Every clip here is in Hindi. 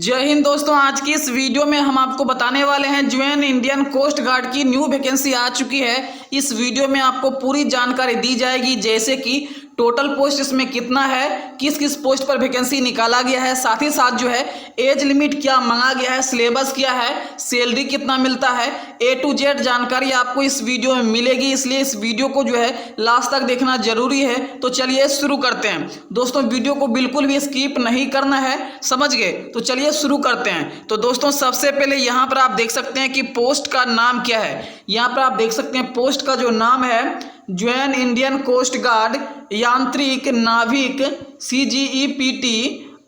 जय हिंद दोस्तों, आज की इस वीडियो में हम आपको बताने वाले हैं ज्वाइन इंडियन कोस्ट गार्ड की न्यू वैकेंसी आ चुकी है। इस वीडियो में आपको पूरी जानकारी दी जाएगी, जैसे कि टोटल पोस्ट इसमें कितना है, किस किस पोस्ट पर वैकेंसी निकाला गया है, साथ ही साथ जो है एज लिमिट क्या मांगा गया है, सिलेबस क्या है, सैलरी कितना मिलता है, A to Z जानकारी आपको इस वीडियो में मिलेगी। इसलिए इस वीडियो को जो है लास्ट तक देखना जरूरी है। तो चलिए शुरू करते हैं दोस्तों, वीडियो को बिल्कुल भी स्किप नहीं करना है, समझ गए? तो चलिए शुरू करते हैं। तो दोस्तों सबसे पहले यहाँ पर आप देख सकते हैं कि पोस्ट का नाम क्या है। यहाँ पर आप देख सकते हैं पोस्ट का जो नाम है ज्वाइन इंडियन कोस्ट गार्ड यांत्रिक नाविक CGEPT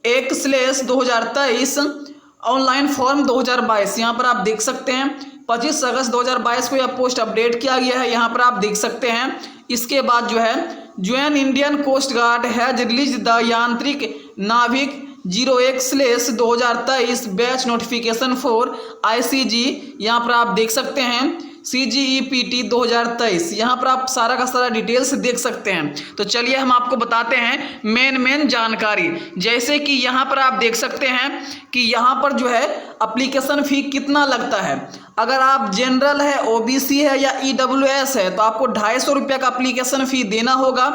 1/2023 ऑनलाइन फॉर्म 2022। यहाँ पर आप देख सकते हैं 25 अगस्त 2022 को यह पोस्ट अपडेट किया गया है। यहाँ पर आप देख सकते हैं। इसके बाद जो है join Indian Coast Guard has release the Yantrik Navik 01/2023 batch notification for ICG। यहाँ पर आप देख सकते हैं CGEPT 2023। यहाँ पर आप सारा का सारा डिटेल्स देख सकते हैं। तो चलिए हम आपको बताते हैं मेन जानकारी। जैसे कि यहाँ पर आप देख सकते हैं कि यहाँ पर जो है एप्लीकेशन फ़ी कितना लगता है। अगर आप जनरल है, OBC है या EWS है तो आपको 250 रुपये का एप्लीकेशन फ़ी देना होगा।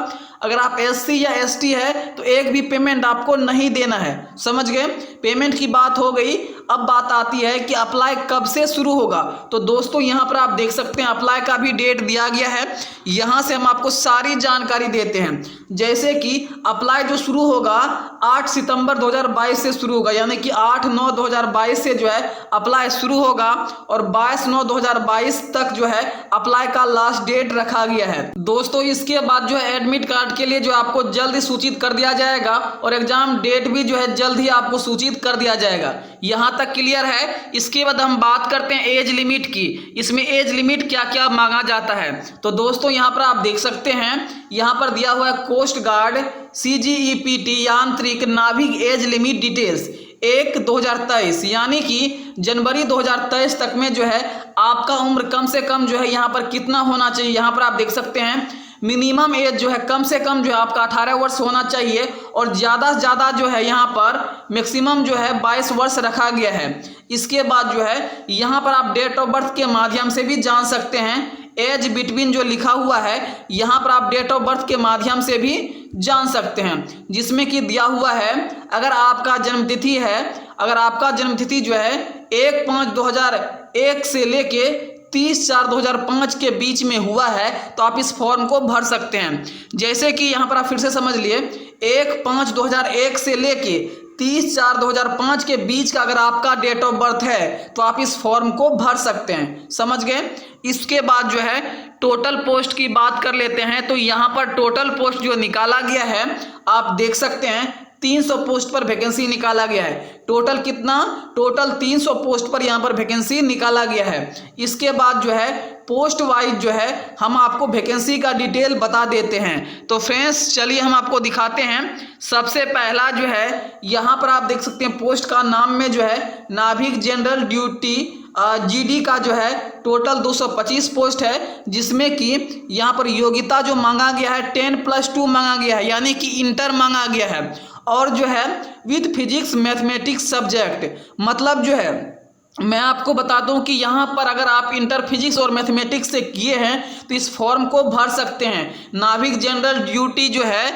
अगर आप SC या ST है तो एक भी पेमेंट आपको नहीं देना है, समझ गए? पेमेंट की बात हो गई। अब बात आती है कि अप्लाई कब से शुरू होगा। तो दोस्तों यहाँ पर आप देख सकते हैं अप्लाई का भी डेट दिया गया है। यहाँ से हम आपको सारी जानकारी देते हैं। जैसे कि अप्लाई जो शुरू होगा 8 सितंबर 2022 से शुरू होगा, यानी कि 8/9/2022 से जो है अप्लाई शुरू होगा और 22/9/2022 तक जो है अप्लाई का लास्ट डेट रखा गया है। दोस्तों इसके बाद जो है एडमिट कार्ड के लिए जो आपको जल्दी सूचित कर दिया जाएगा और एग्जाम डेट भी जो है जल्द ही आपको सूचित कर दिया जाएगा। यहाँ तक क्लियर है। इसके बाद हम बात करते हैं एज लिमिट की। इसमें एज लिमिट क्या क्या मांगा जाता है। तो दोस्तों यहाँ पर आप देख सकते हैं, यहाँ पर दिया हुआ है कोस्ट गार्ड CGEPT यांत्रिक नाविक एज लिमिट डिटेल्स 1/2023, यानी कि जनवरी 2023 तक में जो है आपका उम्र कम से कम जो है यहाँ पर कितना होना चाहिए। यहाँ पर आप देख सकते हैं मिनिमम एज जो है कम से कम जो है आपका 18 वर्ष होना चाहिए और ज़्यादा से ज़्यादा जो है यहाँ पर मैक्सिमम जो है 22 वर्ष रखा गया है। इसके बाद जो है यहाँ पर आप डेट ऑफ बर्थ के माध्यम से भी जान सकते हैं। एज बिटवीन जो लिखा हुआ है यहाँ पर आप डेट ऑफ बर्थ के माध्यम से भी जान सकते हैं, जिसमें कि दिया हुआ है अगर आपका जन्मतिथि है, अगर आपका जन्मतिथि जो है 1/5/2001 से लेके 30/4/2005 के बीच में हुआ है तो आप इस फॉर्म को भर सकते हैं। जैसे कि यहाँ पर आप फिर से समझ लिए 1/5/2001 से लेके 30/4/2005 के बीच का अगर आपका डेट ऑफ बर्थ है तो आप इस फॉर्म को भर सकते हैं, समझ गए? इसके बाद जो है टोटल पोस्ट की बात कर लेते हैं। तो यहाँ पर टोटल पोस्ट जो निकाला गया है आप देख सकते हैं 300 पोस्ट पर वैकेंसी निकाला गया है। टोटल कितना? टोटल 300 पोस्ट पर यहाँ पर वैकेंसी निकाला गया है। इसके बाद जो है पोस्ट वाइज जो है हम आपको वैकेंसी का डिटेल बता देते हैं। तो फ्रेंड्स चलिए हम आपको दिखाते हैं। सबसे पहला जो है यहाँ पर आप देख सकते हैं पोस्ट का नाम में जो है नाविक जनरल ड्यूटी GD का जो है टोटल 225 पोस्ट है, जिसमें कि यहाँ पर योग्यता जो मांगा गया है 10+2 मांगा गया है, यानी कि इंटर मांगा गया है। और जो है विद फिजिक्स मैथमेटिक्स सब्जेक्ट, मतलब जो है मैं आपको बता दूं कि यहाँ पर अगर आप इंटर फिजिक्स और मैथमेटिक्स से किए हैं तो इस फॉर्म को भर सकते हैं। नाविक जनरल ड्यूटी जो है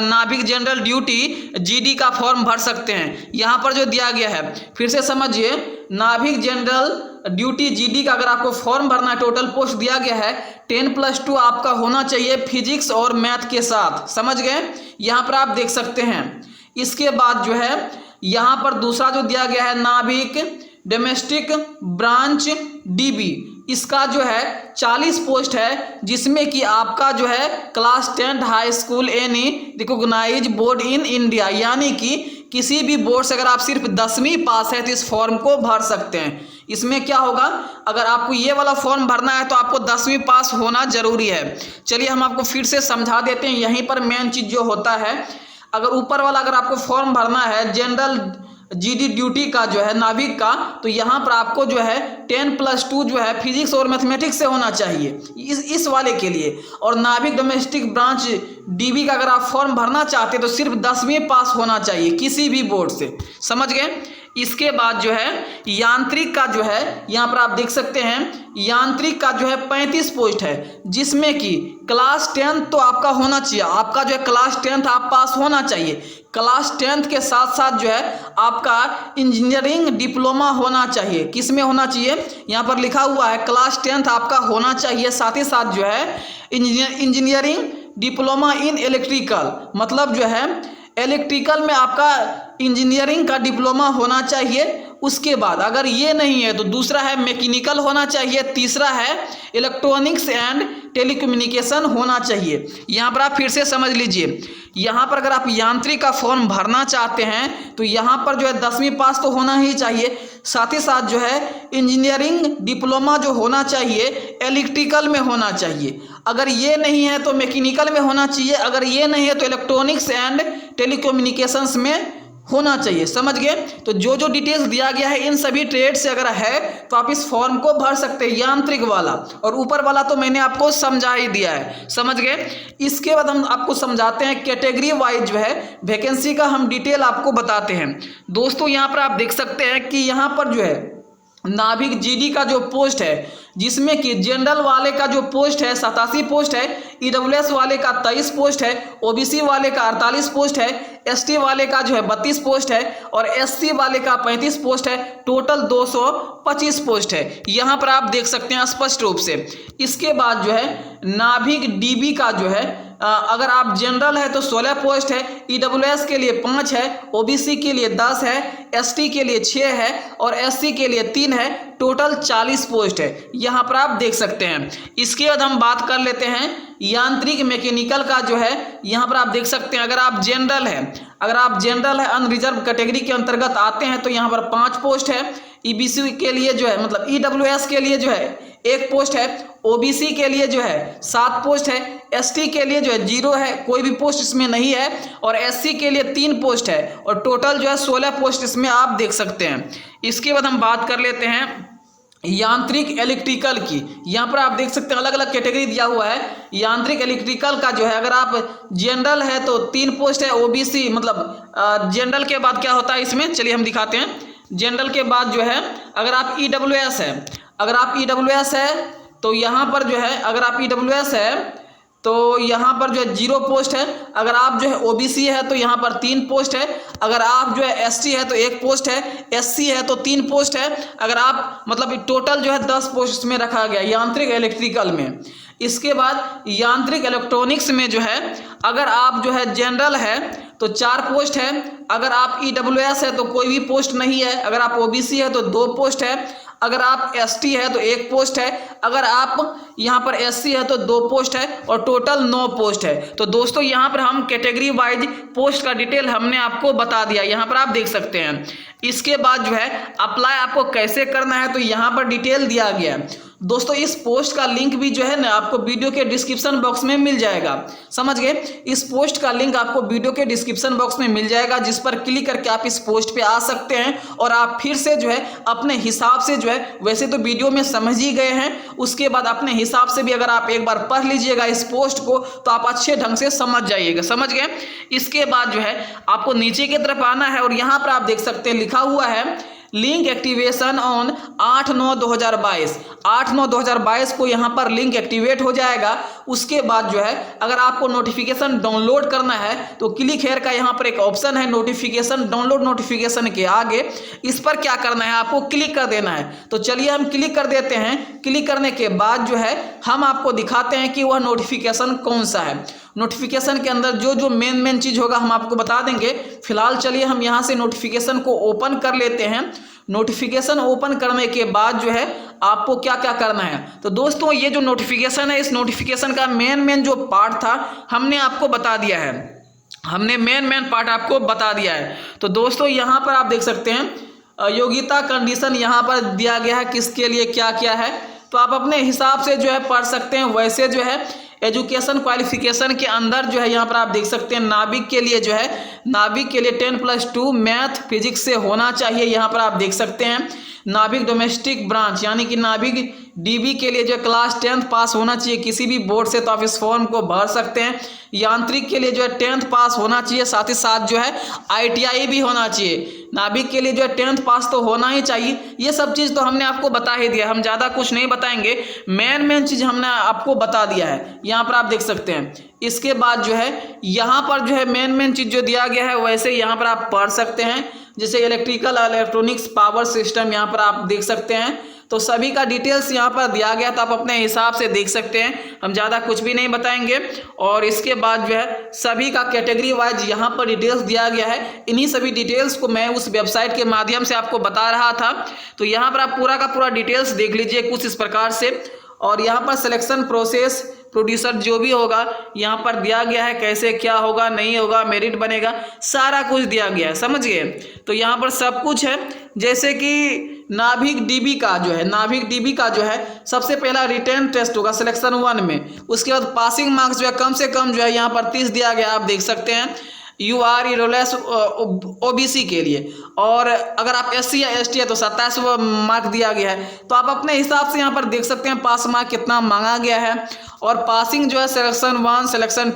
नाविक जनरल ड्यूटी GD का फॉर्म भर सकते हैं। यहाँ पर जो दिया गया है फिर से समझिए, नाविक जनरल ड्यूटी GD का अगर आपको फॉर्म भरना है, टोटल पोस्ट दिया गया है 10+2 आपका होना चाहिए फिजिक्स और मैथ के साथ, समझ गए? यहाँ पर आप देख सकते हैं। इसके बाद जो है यहाँ पर दूसरा जो दिया गया है नाविक डोमेस्टिक ब्रांच DB, इसका जो है 40 पोस्ट है, जिसमें कि आपका जो है class 10 high school any recognise board in India, यानी कि किसी भी बोर्ड से अगर आप सिर्फ 10वीं पास है तो इस फॉर्म को भर सकते हैं। इसमें क्या होगा, अगर आपको ये वाला फॉर्म भरना है तो आपको 10वीं पास होना जरूरी है। चलिए हम आपको फिर से समझा देते हैं। यहीं पर मेन चीज़ जो होता है, अगर ऊपर वाला अगर आपको फॉर्म भरना है जनरल जीडी ड्यूटी का जो है नाविक का, तो यहाँ पर आपको जो है 10+2 जो है फिजिक्स और मैथमेटिक्स से होना चाहिए इस वाले के लिए। और नाविक डोमेस्टिक ब्रांच डीबी का अगर आप फॉर्म भरना चाहते तो सिर्फ 10वीं पास होना चाहिए किसी भी बोर्ड से, समझ गए। इसके बाद जो है यांत्रिक का जो है यहाँ पर आप देख सकते हैं यांत्रिक का जो है 35 पोस्ट है, जिसमें कि क्लास 10 तो आपका होना चाहिए, आपका जो है क्लास 10 आप पास होना चाहिए। क्लास 10 के साथ साथ जो है आपका इंजीनियरिंग डिप्लोमा होना चाहिए। किस में होना चाहिए, यहाँ पर लिखा हुआ है क्लास 10 आपका होना चाहिए, साथ ही साथ जो है इंजीनियरिंग डिप्लोमा इन इलेक्ट्रिकल, मतलब जो है इलेक्ट्रिकल में आपका इंजीनियरिंग का डिप्लोमा होना चाहिए। उसके बाद अगर ये नहीं है तो दूसरा है मैकेनिकल होना चाहिए, तीसरा है इलेक्ट्रॉनिक्स एंड टेलीकम्युनिकेशन होना चाहिए। यहाँ पर आप फिर से समझ लीजिए, यहाँ पर अगर आप यांत्रिक का फॉर्म भरना चाहते हैं तो यहाँ पर जो है 10वीं पास तो होना ही चाहिए, साथ ही साथ जो है इंजीनियरिंग डिप्लोमा जो होना चाहिए इलेक्ट्रिकल में होना चाहिए। अगर ये नहीं है तो मैकेनिकल में होना चाहिए, अगर ये नहीं है तो इलेक्ट्रॉनिक्स एंड टेलीकम्युनिकेशंस में होना चाहिए, समझ गए। तो जो जो डिटेल्स दिया गया है इन सभी ट्रेड से अगर है तो आप इस फॉर्म को भर सकते हैं, यांत्रिक वाला, और ऊपर वाला तो मैंने आपको समझा ही दिया है, समझ गए। इसके बाद हम आपको समझाते हैं कैटेगरी वाइज जो है वैकेंसी का हम डिटेल आपको बताते हैं। दोस्तों यहाँ पर आप देख सकते हैं कि यहाँ पर जो है नाविक जीडी का जो पोस्ट है, जिसमें कि जनरल वाले का जो पोस्ट है 87 पोस्ट है, ईडब्ल्यूएस वाले का 23 पोस्ट है, ओबीसी वाले का 48 पोस्ट है, एसटी वाले का जो है 32 पोस्ट है और एससी वाले का 35 पोस्ट है, टोटल 225 पोस्ट है। यहाँ पर आप देख सकते हैं स्पष्ट रूप से। इसके बाद जो है नाविक डीबी का जो है अगर आप जनरल है तो 16 पोस्ट है, ईडब्ल्यूएस के लिए 5 है, ओबीसी के लिए 10 है, एसटी के लिए 6 है और एससी के लिए 3 है, टोटल 40 पोस्ट है। यहाँ पर आप देख सकते हैं। इसके बाद हम बात कर लेते हैं यांत्रिक मैकेनिकल का जो है, यहाँ पर आप देख सकते हैं अगर आप जनरल है अनरिजर्व कैटेगरी के अंतर्गत आते हैं तो यहाँ पर 5 पोस्ट है, ईबीसी के लिए जो है मतलब ईडब्ल्यूएस के लिए जो है 1 पोस्ट है, ओबीसी के लिए जो है 7 पोस्ट है, एसटी के लिए जो है 0 है, कोई भी पोस्ट इसमें नहीं है और एससी के लिए 3 पोस्ट है और टोटल जो है 16 पोस्ट इसमें आप देख सकते हैं। इसके बाद हम बात कर लेते हैं यांत्रिक इलेक्ट्रिकल की। यहाँ पर आप देख सकते हैं अलग अलग कैटेगरी दिया हुआ है। यांत्रिक इलेक्ट्रिकल का जो है अगर आप जनरल है तो 3 पोस्ट है, ओबीसी मतलब जनरल के बाद क्या होता है इसमें, चलिए हम दिखाते हैं। जनरल के बाद जो है अगर आप ईडब्ल्यूएस है तो यहाँ पर जो है अगर आप ईडब्ल्यूएस है तो यहाँ पर जो है 0 पोस्ट है, अगर आप जो है ओबीसी है तो यहाँ पर 3 पोस्ट है, अगर आप जो है एसटी है तो 1 पोस्ट है, एससी है तो 3 पोस्ट है, अगर आप मतलब टोटल जो है 10 पोस्ट इसमें रखा गया यांत्रिक इलेक्ट्रिकल में। इसके बाद यांत्रिक इलेक्ट्रॉनिक्स में जो है अगर आप जो है जनरल है तो 4 पोस्ट है, अगर आप ईडब्ल्यूएस है तो कोई भी पोस्ट नहीं है, अगर आप ओबीसी है तो 2 पोस्ट है, अगर आप एसटी है तो 1 पोस्ट है, अगर आप यहाँ पर एससी है तो 2 पोस्ट है और टोटल 9 पोस्ट है। तो दोस्तों यहाँ पर हम कैटेगरी वाइज पोस्ट का डिटेल हमने आपको बता दिया, यहाँ पर आप देख सकते हैं। इसके बाद जो है अप्लाई आपको कैसे करना है तो यहाँ पर डिटेल दिया गया है। दोस्तों इस पोस्ट का लिंक भी जो है ना आपको वीडियो के डिस्क्रिप्शन बॉक्स में मिल जाएगा, समझ गए। इस पोस्ट का लिंक आपको वीडियो के डिस्क्रिप्शन बॉक्स में मिल जाएगा, जिस पर क्लिक करके आप इस पोस्ट पे आ सकते हैं और आप फिर से जो है अपने हिसाब से जो है, वैसे तो वीडियो में समझ ही गए हैं, उसके बाद अपने हिसाब से भी अगर आप एक बार पढ़ लीजिएगा इस पोस्ट को तो आप अच्छे ढंग से समझ जाइएगा, समझ गए। इसके बाद जो है आपको नीचे की तरफ आना है और यहाँ पर आप देख सकते हैं लिखा हुआ है लिंक एक्टिवेशन ऑन 8/9/2022। 8/9/2022 को यहाँ पर लिंक एक्टिवेट हो जाएगा। उसके बाद जो है अगर आपको नोटिफिकेशन डाउनलोड करना है तो क्लिक हेयर का यहाँ पर एक ऑप्शन है नोटिफिकेशन, डाउनलोड नोटिफिकेशन के आगे इस पर क्या करना है आपको क्लिक कर देना है। तो चलिए हम क्लिक कर देते हैं। क्लिक करने के बाद जो है हम आपको दिखाते हैं कि वह नोटिफिकेशन कौन सा है। नोटिफिकेशन के अंदर जो जो मेन चीज़ होगा हम आपको बता देंगे। फिलहाल चलिए हम यहाँ से नोटिफिकेशन को ओपन कर लेते हैं। नोटिफिकेशन ओपन करने के बाद जो है आपको क्या क्या करना है तो दोस्तों ये जो नोटिफिकेशन है इस नोटिफिकेशन का मेन जो पार्ट था हमने आपको बता दिया है, हमने मेन पार्ट आपको बता दिया है। तो दोस्तों यहाँ पर आप देख सकते हैं योग्यता कंडीशन यहाँ पर दिया गया है किसके लिए क्या क्या है, तो आप अपने हिसाब से जो है पढ़ सकते हैं। वैसे जो है एजुकेशन क्वालिफिकेशन के अंदर जो है यहाँ पर आप देख सकते हैं नाविक के लिए जो है, नाविक के लिए 10+2 मैथ फिजिक्स से होना चाहिए। यहाँ पर आप देख सकते हैं नाविक डोमेस्टिक ब्रांच यानी कि नाविक डीबी के लिए जो क्लास 10th पास होना चाहिए किसी भी बोर्ड से, तो आप इस फॉर्म को भर सकते हैं। यांत्रिक के लिए जो है 10th पास होना चाहिए, साथ ही साथ जो है ITI भी होना चाहिए। नाविक के लिए जो है 10th पास तो होना ही चाहिए। ये सब चीज़ तो हमने आपको बता ही दिया, हम ज़्यादा कुछ नहीं बताएंगे, मेन चीज़ हमने आपको बता दिया है। यहाँ पर आप देख सकते हैं। इसके बाद जो है यहाँ पर जो है मेन चीज़ जो दिया गया है वैसे यहाँ पर आप पढ़ सकते हैं, जैसे इलेक्ट्रिकल इलेक्ट्रॉनिक्स पावर सिस्टम यहाँ पर आप देख सकते हैं। तो सभी का डिटेल्स यहाँ पर दिया गया, तो आप अपने हिसाब से देख सकते हैं, हम ज़्यादा कुछ भी नहीं बताएंगे। और इसके बाद जो है सभी का कैटेगरी वाइज यहाँ पर डिटेल्स दिया गया है। इन्हीं सभी डिटेल्स को मैं उस वेबसाइट के माध्यम से आपको बता रहा था, तो यहाँ पर आप पूरा का पूरा डिटेल्स देख लीजिए कुछ इस प्रकार से। और यहाँ पर सिलेक्शन प्रोसेस, प्रोड्यूसर जो भी होगा यहाँ पर दिया गया है, कैसे क्या होगा नहीं होगा, मेरिट बनेगा, सारा कुछ दिया गया है, समझ गए। तो यहाँ पर सब कुछ है, जैसे कि नाविक डीबी का जो है, नाविक डीबी का जो है सबसे पहला रिटन टेस्ट होगा सिलेक्शन 1 में। उसके बाद पासिंग मार्क्स जो है कम से कम जो है यहाँ पर 30 दिया गया, आप देख सकते हैं। UR इरोलेस OBC के लिए, और अगर आप SC या ST है तो 27 मार्क दिया गया है। तो आप अपने हिसाब से यहाँ पर देख सकते हैं पास मार्क कितना मांगा गया है। और पासिंग जो है सिलेक्शन 1 सिलेक्शन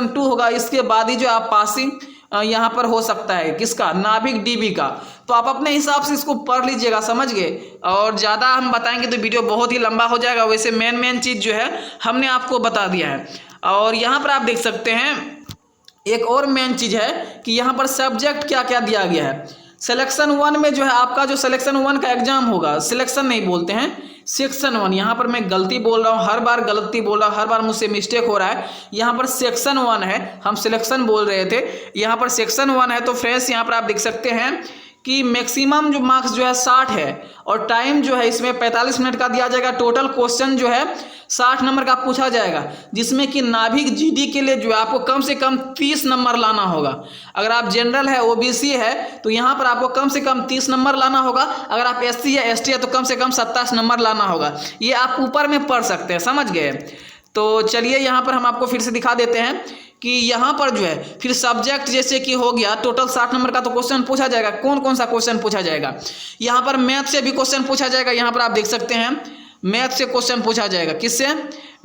2 होगा, इसके बाद ही जो आप पासिंग यहाँ पर हो सकता है किसका, नाविक डीबी का। तो आप अपने हिसाब से इसको पढ़ लीजिएगा, समझ गए। और ज़्यादा हम बताएंगे तो वीडियो बहुत ही लंबा हो जाएगा, वैसे मेन चीज़ जो है हमने आपको बता दिया है। और यहाँ पर आप देख सकते हैं एक और मेन चीज़ है कि यहाँ पर सब्जेक्ट क्या क्या दिया गया है। सिलेक्शन 1 में जो है आपका जो सिलेक्शन 1 का एग्जाम होगा, सिलेक्शन नहीं बोलते हैं, सेक्शन 1, यहाँ पर मैं गलती बोल रहा हूँ, हर बार गलती बोल रहा हूँ, हर बार मुझसे मिस्टेक हो रहा है। यहाँ पर सेक्शन 1 है, हम सिलेक्शन बोल रहे थे, यहाँ पर सेक्शन 1 है। तो फ्रेंड्स यहाँ पर आप देख सकते हैं कि मैक्सिमम जो मार्क्स जो है 60 है, और टाइम जो है इसमें 45 मिनट का दिया जाएगा। टोटल क्वेश्चन जो है 60 नंबर का पूछा जाएगा, जिसमें कि नाविक GD के लिए जो है आपको कम से कम 30 नंबर लाना होगा। अगर आप जनरल है, OBC है, तो यहाँ पर आपको कम से कम 30 नंबर लाना होगा। अगर आप SC या ST है तो कम से कम 27 नंबर लाना होगा। ये आप ऊपर में पढ़ सकते हैं, समझ गए। तो चलिए यहाँ पर हम आपको फिर से दिखा देते हैं कि यहाँ पर जो है फिर सब्जेक्ट जैसे कि हो गया, टोटल 60 नंबर का तो क्वेश्चन पूछा जाएगा। कौन कौन सा क्वेश्चन पूछा जाएगा, यहाँ पर मैथ से भी क्वेश्चन पूछा जाएगा। यहाँ पर आप देख सकते हैं मैथ से क्वेश्चन पूछा जाएगा। किससे,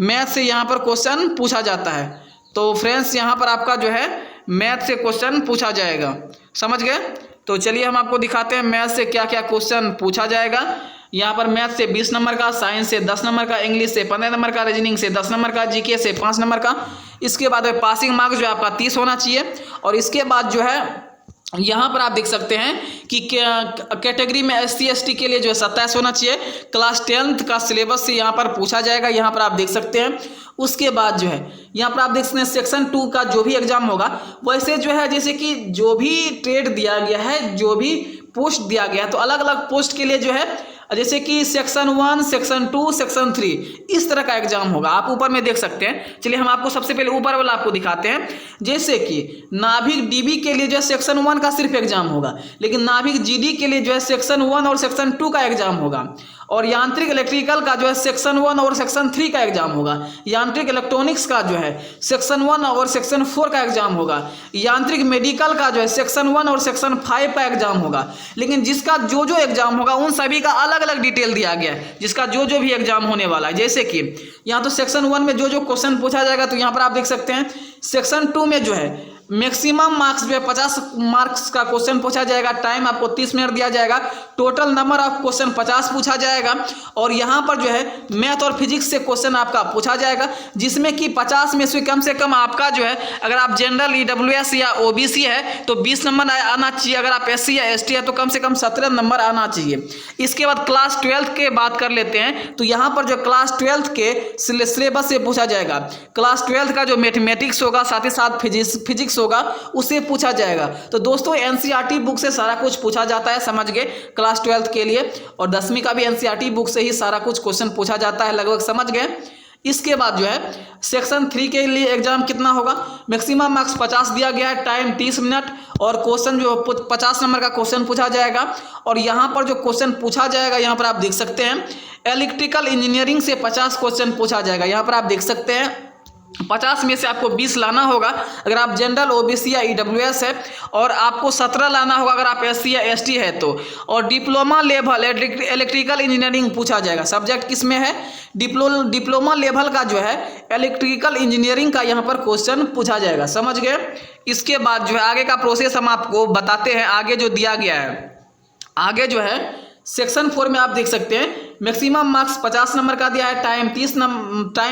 मैथ से यहाँ पर क्वेश्चन पूछा जाता है। तो फ्रेंड्स यहाँ पर आपका जो है मैथ से क्वेश्चन पूछा जाएगा, समझ गए। तो चलिए हम आपको दिखाते हैं मैथ से क्या क्या क्वेश्चन पूछा जाएगा। यहाँ पर मैथ से 20 नंबर का, साइंस से 10 नंबर का, इंग्लिश से 15 नंबर का, रीजनिंग से 10 नंबर का, जीके से 5 नंबर का। इसके बाद पासिंग मार्क्स जो आपका 30 होना चाहिए। और इसके बाद जो है यहाँ पर आप देख सकते हैं कि कैटेगरी में SC ST के लिए जो है 27 होना चाहिए। क्लास 10th का सिलेबस से यहाँ पर पूछा जाएगा, यहाँ पर आप देख सकते हैं। उसके बाद जो है यहाँ पर आप देख सकते हैं सेक्शन 2 का जो भी एग्जाम होगा, वैसे जो है जैसे कि जो भी ट्रेड दिया गया है, जो भी पोस्ट दिया गया है, तो अलग अलग पोस्ट के लिए जो है जैसे कि सेक्शन 1 सेक्शन 2 सेक्शन 3 इस तरह का एग्जाम होगा। आप ऊपर में देख सकते हैं। चलिए हम आपको सबसे पहले ऊपर वाला आपको दिखाते हैं। जैसे कि नाविक DB के लिए जो है सेक्शन 1 का सिर्फ एग्जाम होगा, लेकिन नाविक GD के लिए जो है सेक्शन 1 और सेक्शन 2 का एग्जाम होगा। और यांत्रिक इलेक्ट्रिकल का जो है सेक्शन 1 और सेक्शन 3 का एग्जाम होगा। यांत्रिक इलेक्ट्रॉनिक्स का जो है सेक्शन 1 और सेक्शन 4 का एग्जाम होगा। यांत्रिक मेडिकल का जो है सेक्शन 1 और सेक्शन 5 का एग्जाम होगा। लेकिन जिसका जो जो एग्जाम होगा उन सभी का अलग अलग डिटेल दिया गया है, जिसका जो जो भी एग्जाम होने वाला है। जैसे कि यहाँ तो सेक्शन 1 में जो जो क्वेश्चन पूछा जाएगा, तो यहाँ पर आप देख सकते हैं सेक्शन 2 में जो है मैक्सिमम मार्क्स जो है 50 मार्क्स का क्वेश्चन पूछा जाएगा। टाइम आपको 30 मिनट दिया जाएगा। टोटल नंबर ऑफ क्वेश्चन 50 पूछा जाएगा। और यहाँ पर जो है मैथ और फिजिक्स से क्वेश्चन आपका पूछा जाएगा, जिसमें कि 50 में से कम आपका जो है, अगर आप जनरल EWS या OBC है तो 20 नंबर आना चाहिए। अगर आप SC या ST है तो कम से कम 17 नंबर आना चाहिए। इसके बाद क्लास 12 के बात कर लेते हैं। तो यहाँ पर जो क्लास 12 के सिलेबस से पूछा जाएगा। क्लास 12 का जो मैथमेटिक्स होगा, साथ ही साथ फिजिक्स होगा, उसे पूछा जाएगा। तो दोस्तों NCERT बुक से सारा कुछ पूछा जाता है, समझ गए, क्लास 12 के लिए। और 10वीं का भी NCERT बुक से ही सारा कुछ क्वेश्चन पूछा जाता है, लगभग समझ गए। इसके बाद जो है सेक्शन 3 के लिए एग्जाम कितना होगा, मैक्सिमम मार्क्स 50 दिया गया है, टाइम 30 मिनट। और क्वेश्चन जो 50 नंबर का क्वेश्चन पूछा जाएगा। और यहाँ पर जो क्वेश्चन पूछा जाएगा, यहाँ पर आप देख सकते हैं इलेक्ट्रिकल इंजीनियरिंग से 50 क्वेश्चन पूछा जाएगा। यहाँ पर आप देख सकते हैं 50 में से आपको 20 लाना होगा अगर आप जनरल, ओबीसी या ईडब्ल्यूएस है, और आपको 17 लाना होगा अगर आप एससी या एसटी है तो। और डिप्लोमा लेवल इलेक्ट्रिकल इंजीनियरिंग पूछा जाएगा। सब्जेक्ट किस में है? डिप्लोमा लेवल का जो है इलेक्ट्रिकल इंजीनियरिंग का यहाँ पर क्वेश्चन पूछा जाएगा। समझ गए? इसके बाद जो है आगे का प्रोसेस हम आपको बताते हैं। आगे जो दिया गया है, आगे जो है सेक्शन 4 में आप देख सकते हैं मैक्सिमम मार्क्स 50 नंबर का दिया है, टाइम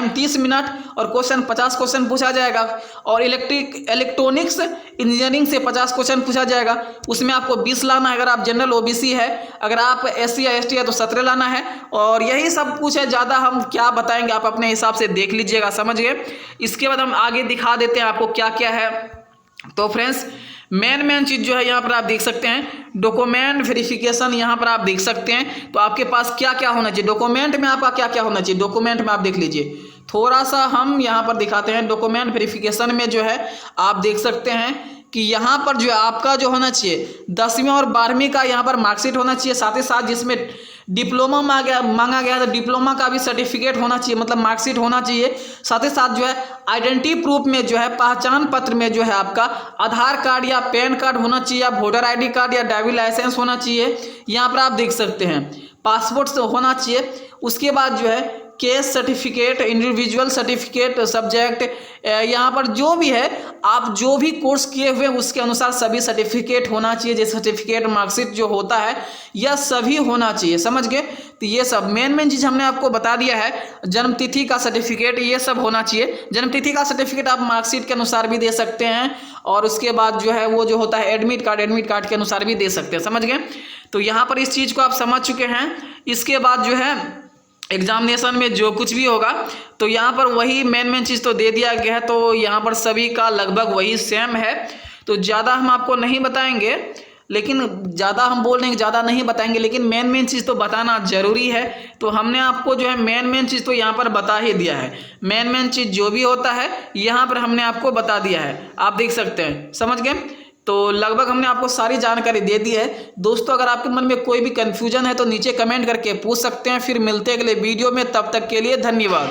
30 मिनट और क्वेश्चन 50 क्वेश्चन पूछा जाएगा। और इलेक्ट्रॉनिक्स इंजीनियरिंग से 50 क्वेश्चन पूछा जाएगा, उसमें आपको 20 लाना है अगर आप जनरल ओबीसी है, अगर आप एससी या एसटी है तो 17 लाना है। और यही सब कुछ है, ज़्यादा हम क्या बताएंगे आप अपने हिसाब से देख लीजिएगा। समझ गए? इसके बाद हम आगे दिखा देते हैं आपको क्या क्या है। तो फ्रेंड्स मेन चीज़ जो है यहाँ पर आप देख सकते हैं डॉक्यूमेंट वेरिफिकेशन। यहाँ पर आप देख सकते हैं तो आपके पास क्या क्या होना चाहिए, डॉक्यूमेंट में आपका क्या क्या होना चाहिए। डॉक्यूमेंट में आप देख लीजिए, थोड़ा सा हम यहाँ पर दिखाते हैं। डॉक्यूमेंट वेरिफिकेशन में जो है आप देख सकते हैं कि यहाँ पर जो है आपका जो होना चाहिए 10वीं और 12वीं का यहाँ पर मार्कशीट होना चाहिए, साथ ही साथ जिसमें डिप्लोमा मांगा गया तो डिप्लोमा का भी सर्टिफिकेट होना चाहिए, मतलब मार्कशीट होना चाहिए। साथ ही साथ जो है आइडेंटिटी प्रूफ में जो है पहचान पत्र में जो है आपका आधार कार्ड या पैन कार्ड होना चाहिए, या वोटर आईडी कार्ड या ड्राइविंग लाइसेंस होना चाहिए। यहाँ पर आप देख सकते हैं पासपोर्ट होना चाहिए। उसके बाद जो है case certificate, individual certificate, subject, यहाँ पर जो भी है आप जो भी कोर्स किए हुए उसके अनुसार सभी सर्टिफिकेट होना चाहिए। जैसे सर्टिफिकेट, मार्कशीट जो होता है यह सभी होना चाहिए। समझ गए? तो ये सब मेन चीज़ हमने आपको बता दिया है। जन्मतिथि का सर्टिफिकेट ये सब होना चाहिए। जन्मतिथि का सर्टिफिकेट आप मार्कशीट के अनुसार भी दे सकते हैं, और उसके बाद जो है वो जो होता है एडमिट कार्ड के अनुसार भी दे सकते हैं। समझ गए? तो यहाँ पर इस चीज़ को आप समझ चुके हैं। इसके बाद जो है एग्जामिनेशन में जो कुछ भी होगा तो यहाँ पर वही मेन चीज़ तो दे दिया गया है। तो यहाँ पर सभी का लगभग वही सेम है, तो ज़्यादा हम आपको नहीं बताएंगे, लेकिन ज़्यादा हम बोल रहे हैं ज़्यादा नहीं बताएंगे, लेकिन मेन चीज़ तो बताना ज़रूरी है। तो हमने आपको जो है मेन चीज़ तो यहाँ पर बता ही दिया है। मेन चीज़ जो भी होता है यहाँ पर हमने आपको बता दिया है, आप देख सकते हैं। समझ गए? तो लगभग हमने आपको सारी जानकारी दे दी है। दोस्तों अगर आपके मन में कोई भी कन्फ्यूजन है तो नीचे कमेंट करके पूछ सकते हैं। फिर मिलते हैं अगले वीडियो में, तब तक के लिए धन्यवाद।